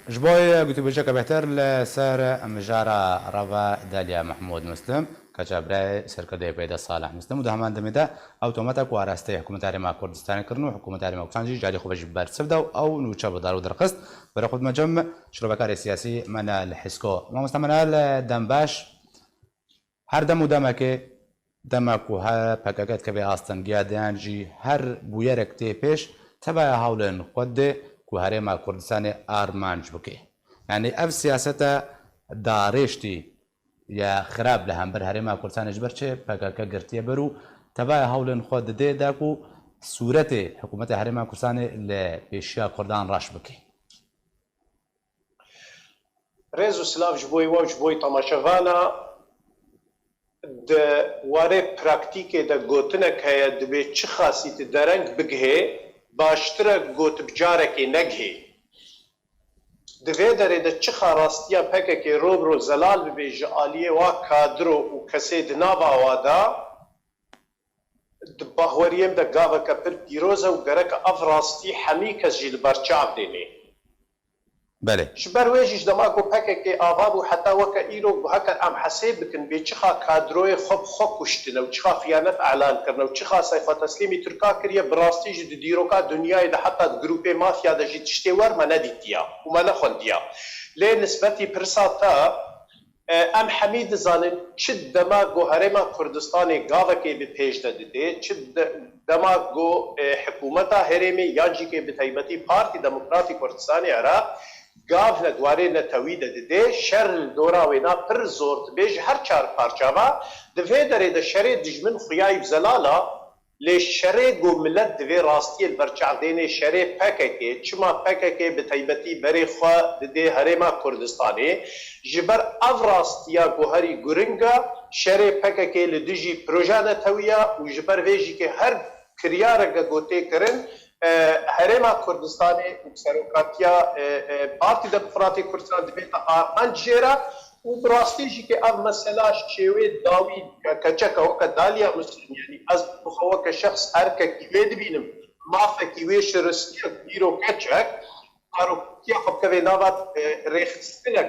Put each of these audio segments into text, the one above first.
جبوي قلت بوجهك بهتر لسر مجارة رفا داليا محمود مسلم كجابراي سركدي بيدا صالح مسلم وده همان دمدا اوتوماتيك وارستي حكومة هرما كردستان كرنو حكومة هرما كسانجي جاري خوب جبار سفدا او نوتشا بدارو درقست برخد مجمع شربكار سياسي من الحسكو ما مستمنا دمباش هر دم ودمك دمك وها بكاكات كبي اصلا قيادان جي هر بويرك تي بيش تبع هاولن قد كهرما كردستان ارمانج بكي يعني اف سياسة دارشتي يا خراب لهم بر هرما كردستان جبرچه بكاكا قرتيه برو تبع هاولن خود دي داكو صورت حكومة هرما كردستان لبيشيا كردان راش بكي ريزو سلاف جبوي و جبوي تماشاغانا د واره پراکتیک د گوتنک هيا دبي چه خاصیت درنگ بگه باشتره گوت بجارکی نگه دوی داره د چه خاراستیا پکه که روبرو زلال ببی جعالیه و کادرو و کسی دنابا وادا د باهوریم د گاوه که پر پیروزه و گرک افراستی حمی کس جیل برچاب دینه بله شبر ویجیش دماغو پکه که آواب و حتی وکا ایرو هکر ام حسیب بکن بی چخا کادروی خوب کشتنه و چخا خیانت اعلان کرنه و چخا سیفا تسلیمی ترکا کریه براستی جد دیروکا دنیای ده حتی گروپی مافیا ده جد تشتی ور ما ندیدیا و ما نخوندیا لی نسبتی پرساتا ام حمید زانن چه دماغو هرما کردستان گاوه که به پیش داده چه دماغو حکومتا هرمی یانجی که به طیبتی پارتی دموکراتی کردستان عراق گاف ندواره نتوی داده شر دورا وینا پر زورت بیج هر چار پارچاوا دوی داره ده شر دجمن خیای زلالا لی شر گو ملت دوی راستی البرچاقدین شر پکه چما پکه به طیبتی بری خواه ده هرما کردستانی جبر او راستیا گوهری گرنگا شر پکه لدجی پروژه نتویا و جبر ویجی که هر کریارگا گوته کرن هرما کردستان سروکاتیا پارتی دموکراتی کردستان دبیتا آرمان جیرا و براستیجی که او مسئله شوی داوی کچک و کدالیا مسلم یعنی از بخوا که شخص هر کیوی دبینم مافه کیوی شرستی بیرو کچک کارو کیا خب که نوات ریخستنک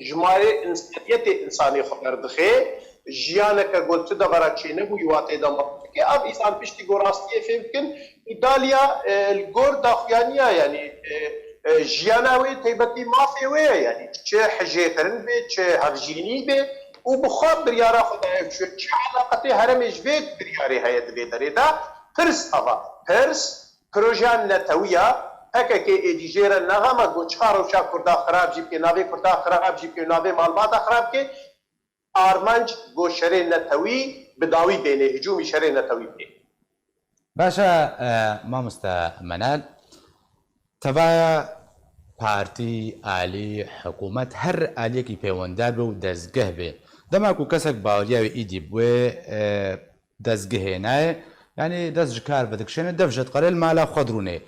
جماره انسانیت انسانی خبر دخه جیانه که گلت دبرا چینه بو یواته دم که اب انسان پشتی گوراستی فهمکن ایتالیا الگور داخیانیا یعنی جیاناوی تیبتی مافیوی یعنی چه حجیترن به چه هفجینی به و بخواب بریارا خدای چه علاقتی هرمش بید بریاری هید بیداری دا پرس آوا پرس پروژان نتویا هکه که ایدیجیره نغمه گوچار و شا کرده خراب جیب که ناوی کرده خراب جیب که ناوی معلومات خراب که آرمانج گو شر نتوی بداوی بینه هجومی شر نتوی بینه باشا مامستا منال تبع پارتی عالی حکومت هر عالی کی پیوندار به دزگه به دماکو کسک باوریا و ایدی بو دزگه نه یعنی دز کار بدکشنه دفجت قرل مالا خضرونه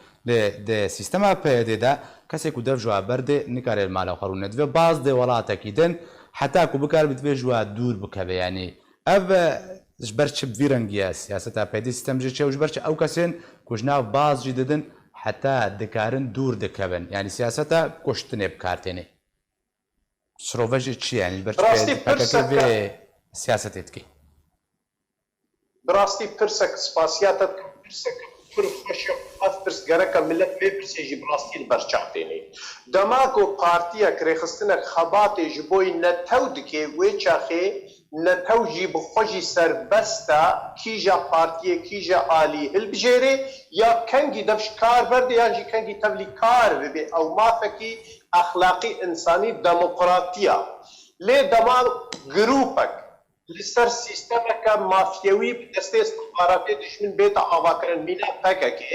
د سیستما پیدا ده کسی کو دفجوا برده نکار مالا خضرونه و باز ده ولات کیدن حتی کو بکار بتوجوا دور بکبه یعنی اف جبرش بفيرنجيا سياسة بيدي سيستم جيتشي وجبرش أو كاسين كوجنا باز جددن حتى دكارن دور دكابن يعني سياسة كوشتني بكارتيني شروفاجي تشي يعني جبرش بيدي سياسة تتكي براستي برسك سباسياتك برسك فرفشة أفرس جرك ملت بيرسي جبراستي البرشاتيني دماغو بارتيا كريخستنك خباتي جبوي نتودكي ويتشاخي نتوجي بخوجي سربستا كيجا بارتيه كيجا آلي البجيري يا كنجي دفش كار برد يا جي كنجي تبلي كار ببي او ما فكي اخلاقي انساني ديمقراطية لي دماغ جروبك لسر سيستمك مافيوي بدستي استخباراتي دشمن بيتا آواكرن مينا فككي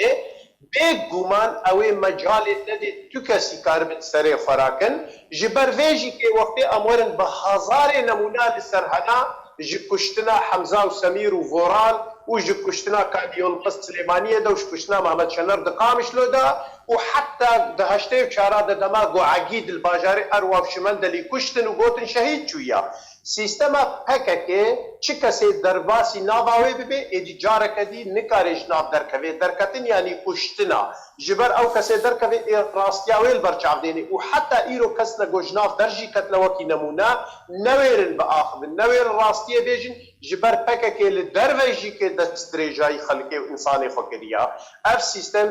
بيك گومان اوه مجال ندي تو کسی کار من سر خوراکن جبر ویجی که وقتی امورن به هزار نمونه لسرهنا جی کشتنا حمزه و سمیر و وران و جی کشتنا کادیون قصد سلیمانیه دا و جی کشتنا محمد شنر دقامش لو دا و حتی دهشته و چارا دا دماغ و عقید الباجاری ارواف شمن دلی کشتن و گوتن شهید چویا سیستما پکه چه کسی درباسی ناواوی ببه ایدی جارکدی نکارش ناف درکوی درکتن یعنی کشتنا جبر او کسی درکوی راستیاویل برچاو دینی و حتی ایرو کس نگوجناف درجی کتلوکی نمونه نویرن با آخر نویر راستیه بیجن جبر پکه که لدرویجی که دست درجای خلقی و انسانی خوکریا اف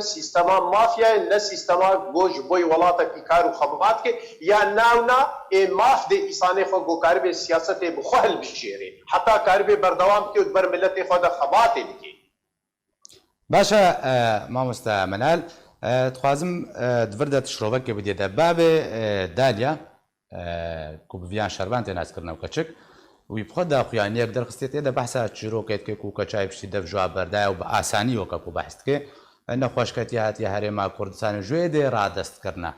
سیستما مافیا نه سیستما گوج بوی ولاتا کی کارو خبرات که یا ناونا ماف ده انسانی خو گو کارب سیاست بخوال بشیره حتی کارب بردوام که بر ملت خود خبات دیگه باشا مامۆستا منال دخوازم دڤردە تشرۆڤەکێ بدێتە بابێ دالیا کو بڤیان شەربان تێناسکردنەوە کەچک وی بخۆ داخوایانیەک دەرخستێت تێدە بەحسا چیرۆکێت و کەچای پشتی دەفژوا بەردایە و بە ئاسانی وەکە و بەحستکێ نەخۆشکەتی هاتی هەرێما کوردستان ژێ دێ ڕادەستکردنا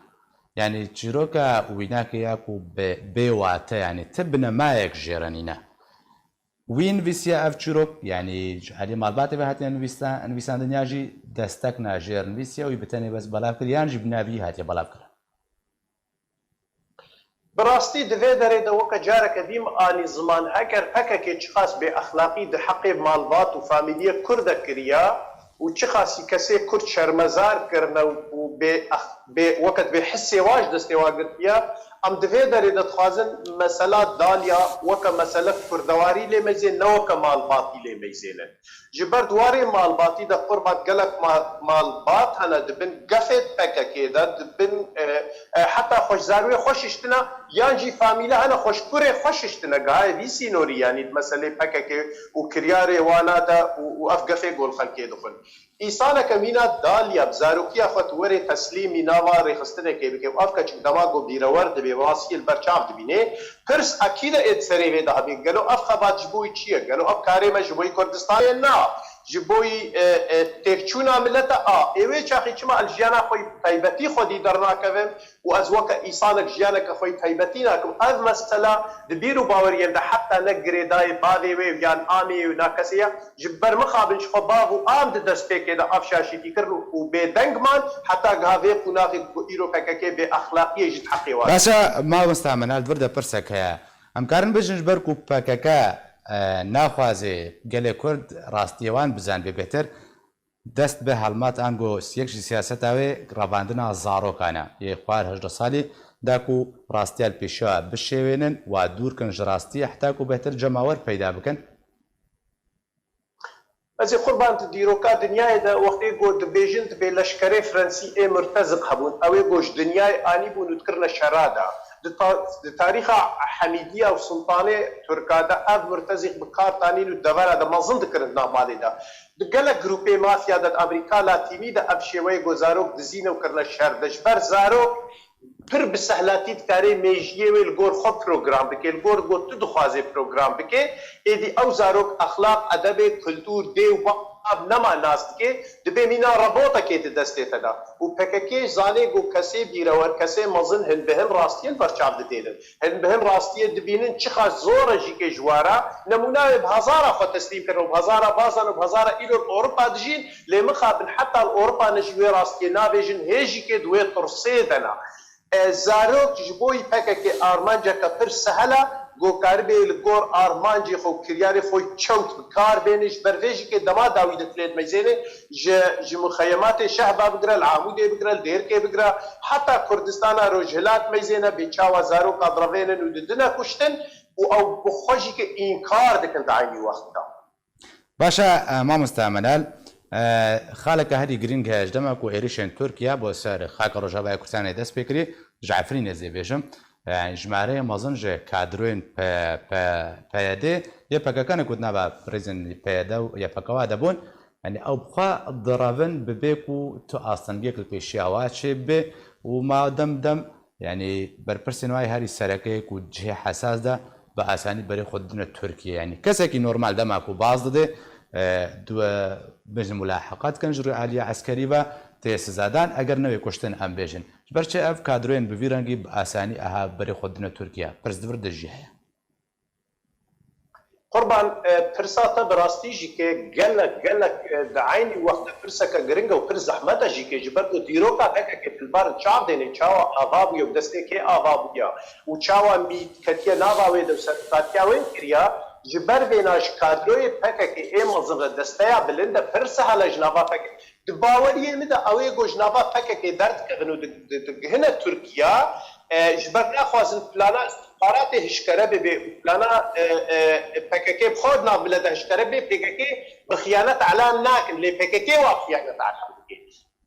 یعنی چیرۆکە ویناکە یاک و بێواتە ینی ت بنەمایەک ژێرەنینە وی نویسیە ئەف چیرۆک یعنی هەری ماڵباتێ بە هاتیە نویساندنیاژی دەستەک ناژێر نویسیە وی بتەنێ بەس بەڵاو کرد یانژی بناوی هاتیە بەڵاو کرد براستی دوێ دەرێدا وەکە جارەکە دیم ئانی زمان ئەگەر پەکەکێ چ خاس بێ ئەخلاقی دە حەقێ ماڵبات و فامیلیە کوردە کردیا و چ خاسی کەسێ کورد شەرمەزار کردنە و وەکت بێ حسێ واش دەستێوا گرتیە ئەم دوێ دەرێ دەتخوازن مەسەلا دالیا وەکە مەسەلە کوردەواری لێ مەیزێن نەوەکە ماڵباتی لێ مەیزێنن ji ber dwarê malbatî de qurbat gelek malbat hene dibin gefê pekekê de dibin heta xweşzarwê xweş iştine yan jî famîle hene xweşkurê xweş iştine gayê vî sînorî yanî meselê pekekê û kiryarê wana de û ev gefê gol xelkê dixwin îsaneke mîna daliya bi zarokiya xwe tu werê teslîmî nava rêxistinekê bike ev keçik dema got bîrewar dibe wasiyê berçav dibînê pirs ekî de êt serê vê de hebî gelo ev xebat ji bo wî çi ye gelo ev karê me ji bo wî Kurdistanê na ji bo wî têkçûna millete a êwê çaxî çima el jiyana xwe taybetî xwedî dernakevin û ez weke îsanek jiyaneke xwe taybetî nakim ev mesela di bîr û baweriyên de heta ne girêdayê bavê wê yan amê wê nakesê ye ji ber mixabin ji xwe bav û am di destpêkê de av şaşîtî kirin û bêdeng man heta gavê qunaxê îro pekekê bê exlaqiyê jî heqê wa باشە مامۆستا منال دووردە پرسێک هەیە ئەمکارن بژن ji ber ku pekeke ناخوازێ gelê Kurd rastiyêwan bizan bê bêtir dest bi helmat ango yek ji siyaseta wê revandina zarokan e yê xwar 18 salî da ku rastiyal pêşiya bişêwênin wa dûr kin ji rastiyê heta ku bêhtir cemawer peyda bikin Ez ê qurban tu dîroka dinyayê de wextê got dibêjin dibê leşkerê Fransî ê mirtezik hebûn ew ê got ji dinyayê anî bûn û dikirine şera de di tarîxa Hemîdiya û Sultanê Tirka de ev mirtezîk bi kar danîn û devera de mezin dikirin namalê de di gelek grûpê mafya de Amerîka Latînî de ev şêweyê got zarok dizîne û kirine şer de ji ber zarok pir bi sehlatî dikarê mêjiyê wê li gor xwe program bike li gor got tu dixwazê program bike êdî ew zarok exlaq edebê kultûr dê û ev nema nas dike dibe mîna rebotekê di destê te da û PKK zanê got kesê bîrewar kesê mezin hin bi hin rastiyên berçav didênin hin bi hin rastiyê dibînin çi xas zor e jî kê ji wara nemûnayê bi hezara xwe teslîm kirin û bi hezara bazan û bi hezara îro Ewropa dijîn lê mixabin heta li Ewropa ne ji wê rastiyê nabêjin hê jî kê di wê tirsê de na zarok ji bo wî PKK armanceka pir sehel e gokaribê li gor armancê xwe kiryarê xwe çewt bi kar bêne ji ber vê jî kê dema dawî ditilêt meyzênê ji mixeyematê şehba bigire li Amûdê bigire li Dêrkê bigire heta Kurdistana Rojhilat meyzêne bê çawa zaroka direvênin û didine kuştin û ew bi xwe jî kê înkar dikin di aynî wexta باشە مامۆستا منال خالێکە هەری گرنگ هەیە ji demek ku êrişên Tirkiye bo ser xaka Rojavayê Kurdistanê dest pê kirî ji Efrînê zê bêjim ژمارەیە مەزن ji kadroyên PYD yê PKK nekut nava rêzên PYD û YPKwa debûn yani ew bixwe direvin bi bê ku tu astengiyek li pêşiya wa çê bê û ma dem yani berpirsên wayê herî serekeyek û cihê hesas de bi asanî berê xwe didine Tirkiye yani kesekî normal dema ku baz dide bêjin mulaheqat kirin ji rû alîya eskerî ve têsizadان eger nevê kuştin em bêjin ji ber çi ev kadroyên bi vî rengî bi asanî aha berê xwe didine Tirkiye pirs divir de jî heye قربان پرسا te bi rastî jî kê gelek di aynî wextê pirseke giring û pir zehmet e jî kê ji ber ku dîroka PKK pilbarin çav dêne çawa ava bûye û destê kê ava bûye û çawa mîtketiye nava wê de sertatiya wê kiriya ji ber vêna ji kadroyê PKK ê mezin re desteya bilind e pir sehel e ji nava PKK باوریه مده اوی گوجنابا پکه درد کنو هنا ترکیا جبر نخوازن پلانا استخبارات هشکره به پلانا پکه بخود نابله ده هشکره به پکه بخیانت علان ناکن لی پکه و خیانت علان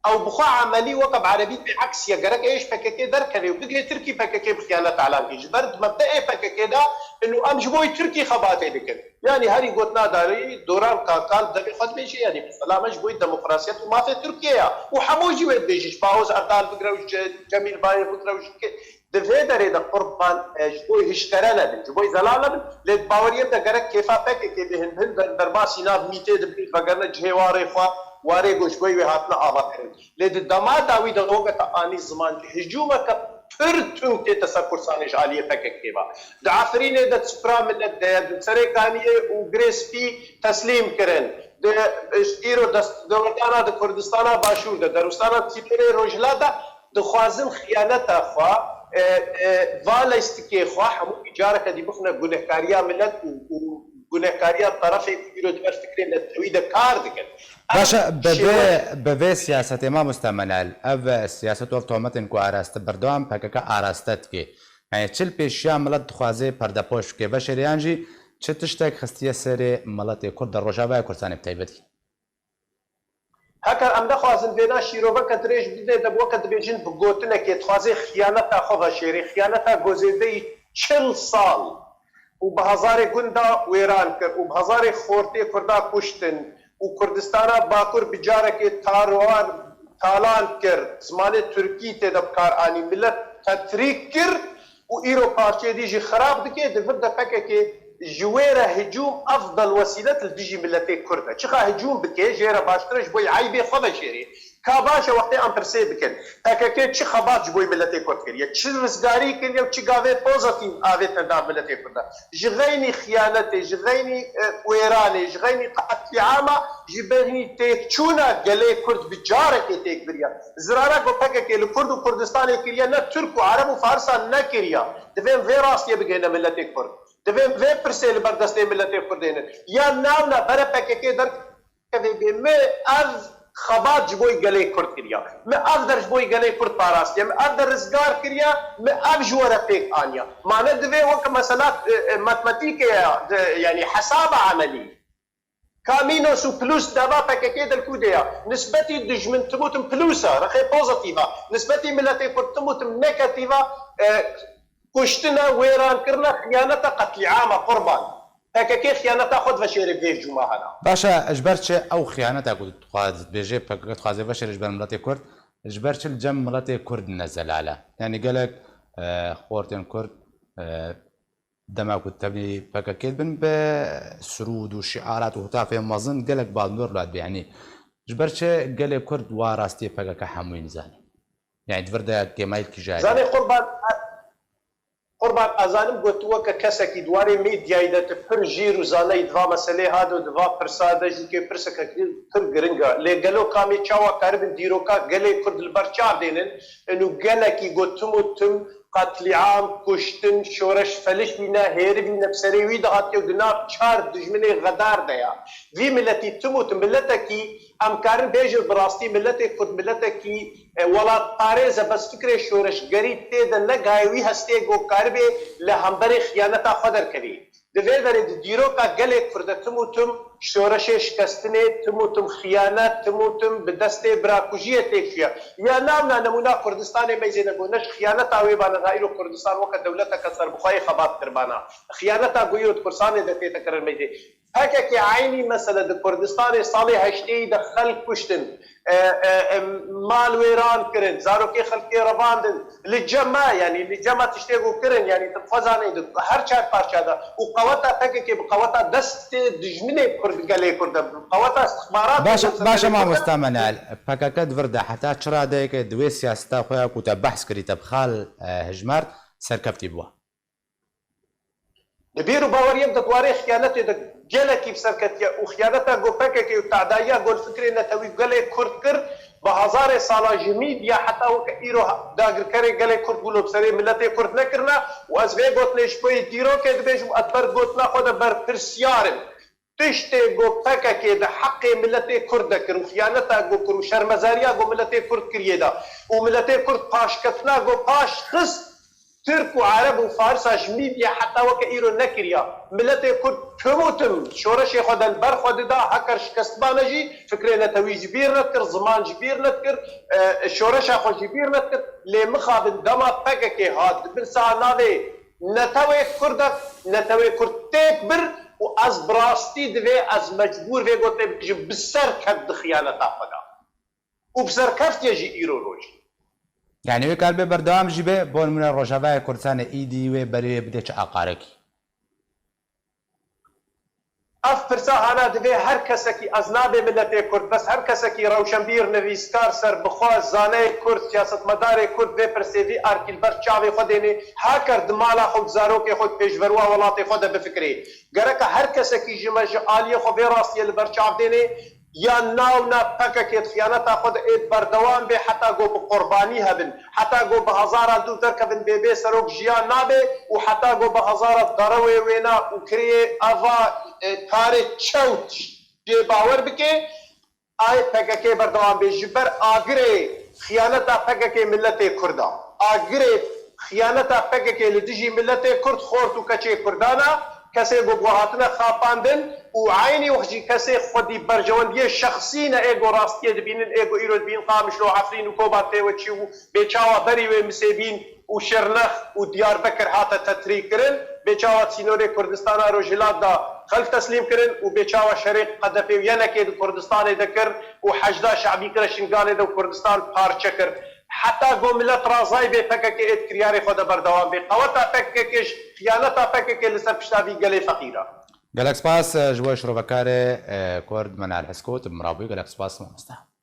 او بخوا عملي وقب عربي بعكس يا جرك ايش بككي دركني وبقي تركي بككي بخيانه على جبرد مبدئي بككي ده انه ام جبوي تركي خباتي لكن يعني هاري قلنا داري دوران قال ده بيخد بيجي يعني سلام جبوي ديمقراطيه وما في تركيا وحموجي وين بيجي فاوز اردال بقراوش جميل باي بقراوش دفيدر ده قربان جبوي هشكرنا جبوي زلاله لد باوريه ده جرك كيفا بككي بهن درباسي ناب ميته دبي بغنا جهواري خوا واري گوش بوی هاتنا آوا کرد لید دماد آوی دلوگت آنی زمان هجومه که پرتون تی تسکر سانش عالیه فکر کیبا دعفرینه ده سپرا ملت ده سرکانیه و گریسپی تسلیم کرن ده ایرو دولتانا ده کردستانا باشور ده دروستانا تیپره روجلا ده خوازن خیانت آخوا والا استکی خوا همو اجاره که دی بخونه گنهکاریا ملت و گنهکاریا طرف ایرو دبر فکرین نتویده کار دکن باشا ببه سیاست ما مستمنال او سیاست و تهمتن کو آراسته بردوام پکک آراستت کی یعنی چل پیشیا ملت خوازه پردپوش کی بشریان جی چه تشتک خستیه سری ملت کرد روجاوای کردستان بتایبتی هكا ام دخوازن بينا شيروبا كتريش بده دبوا كتبيجن بغوتنا كي تخوازي خيانتا خوفا شيري خيانتا غوزيدي 40 سال وبهزاري گندا ويران كر وبهزاري خورتي كردا كشتن وكردستانا باكور بجارك تاروان تالان كر زمان تركي تدبكار اني ملت تتريك كر وايرو بارتي ديجي خراب دكي دفد فككي جويرة هجوم افضل وسيله لديجي ملتي كرده تشخا هجوم بكي جيره باشترش بوي عيبي خذا شيري كاباشا وقتي ام برسي بكن هكاكي تشي خبات جبوي ملتي كرد كريا تشي رزقاري كريا وتشي قافي بوزيتيف افيت ندام ملتي كرده جغيني خيانتي جغيني ويراني جغيني قتل عامه جبرني تيكچونا قلي كرد بجارك تيك بريا زرارا قوتاكي الكرد وكردستان كريا نا ترك وعرب وفارسا نا كريا دفين فيراس يبقينا ملتي كرد دفين في برسيل بردستي ملتي كردين يا ناونا برا بككي در كذي ما از خبات جبوي قلي كرد كريا ما اقدر جبوي قلي كرد باراستي ما اقدر رزقار كريا ما ابجوره فيك انيا معناه دفين وك مسالات ماتماتيكيه يعني حساب عملي كامينوس وبلوس دابا بككي دالكوديا نسبتي دجمن تموت بلوسا رخي بوزيتيفا نسبتي ملتي كرد تموت نيجاتيفا كشتنا ويران كرنا خيانتا قتل عامة قربان هكاكي خيانتا خود فشيري فيه جماعنا باشا اجبرتش او خيانتا قلت تخاذ بيجي بكت خاذ فشير اجبر ملاتي كرد اجبرتش الجم ملاتي كرد نزل على يعني قالك خورتين كرد دما كنت تبني بكاكي بن بسرود وشعارات وهتاف مازن قالك بعض نور لعب يعني اجبرتش قالك كرد وراستي بكاكا حموين زاني يعني تفردا كمايل كي جاي زاني قربان ازانم گوتووە کە کەسێکی دوارێ میدیای دەت پر ژیر و زانەی دوا مەسەلەی هات و دوا پرسادەژی کێ پرسەکە پر گرنگە لێ گەلۆ کامی چاوە کاربن دیرۆکا گەلێ کورد لەبەر چاو دێنن و گەلێکی گوتم و تم قتل عام كشتن شورش فلش بينا هيربي نفسري ويدا هاتيو دناب چار دجمني غدار ديا في ملتي تموت ملتكي امكارن بيجي براستي ملتي كود ملتكي ولا طارزه بس فكره شورش غريب تيدا لغايوي هستي گو كاربي لهمبري خيانتا خدر كري دفيدر ديروكا گلك فرد تموتم شورش شکستنه تموتم خیانت تموتم بدسته براکوجیه تکیه یا نامنا نمونه کردستان میزنه گونش خیانت آوی بانه غایرو کردستان وقت دولت کسر بخوای خبات کربانا خیانت آگویوت کرسانه دفته تکرر میزه هکه که عینی مثلا د کردستان سالی هشتی دخل کشتن مال ويران كرن زارو كي خلقي رباندن للجمع يعني للجمع تشتغو كرن يعني تفزاني هر چار پارچا دا وقوتا تك كي بقوتا دست دجمنه كرد قالي كرد قوتا استخبارات باشا ما مستعمل فكاكد فردا حتى چرا ديك دوي سياستا خويا كوتا بحث كري تبخال هجمارت سركفتي بوا دبيرو باوريم دكواري خيانتي دك جلكي بسركتيا وخيانتها جو فككي وتعدايا جو الفكري نتوي قالي كرد كر بهزار سالا جميد يا حتى وكيرو داغر كري قالي كرد بولو بسري ملتي كرد نكرنا وازفي قلت ليش بوي ديرو كد بيجو اتبر قلت ناخذ بر برسيارن تشتي جو بكك ده حق ملتي كرد كر وخيانتها جو كر وشرمزاريا جو ملتي كرد كريدا وملتي كرد باش كتنا جو باش خص ترك وعرب وفارس جميل حتى وكايرو نكريا ملتي كرد كموتم شورش خد البر خد دا هكر شكستبانجي فكرنا توي جبير نتكر زمان جبير نتكر شورش خد جبير نتكر لي مخابن دما بكك هاد برسا ناوي نتوي كردك نتوي كرد تكبر واز براستي دوي از مجبور في قلت بتجي بسر كد خيانه طافقه وبسر كفت يجي ايرو روج يعني وي قلب بردام جيبه بون من الرجاوي كردستان ايدي وي بري بديش عقاركي اف فرسا هانا دوي هر كسكي ازناب ملتي كرد بس هر كسكي روشنبير نويسكار سر بخواز زانه كرد سياست مدار كرد في برسيفي اركيل بر چاوي خوديني هاكر دمالا خود زاروكي خود پیشوروا ولاتي خود بفكري گرك هر كسكي جمج عاليه خو في راسي البرچاو ديني یا ناونا پککت خیانتا خود اید بردوام به حتی گو بقربانی هبن حتی گو به هزار دو درکبن بی سروک جیان نابه و حتی گو به هزار دروی وینا و کریه اوا کار چوت جی باور بکه آی پککی بردوام به جبر آگره خیانتا پککی ملت کردا آگره خیانتا پککی لدیجی ملت کرد خورد و کچه کردانا کسی بگوهاتنا خاپاندن و عینی وخجی کسی خودی برجواندی شخصی نه ایگو راستیه دبینن ایگو ایرو دبین قامش لو عفرین و کوباته و چی و بیچاوا بری و مسیبین و شرنخ و دیار بکر هاتا تطریق کرن بیچاوا سینوری کردستان رو جلاد دا خلف تسلیم کرن و بیچاوا شریق قدفی و ینکی دا کردستان دکر و حجدا شعبی کرشنگان دا کردستان پارچه کر حتى قوم ملت رازاي بفكك ات كرياري خود بردوام بي قوتا فككش خيانتا فكك لسبشتابي قلي فقيرة قالك سباس جواش روبكاري كورد من الحسكوت مرابي قالك سباس مستحب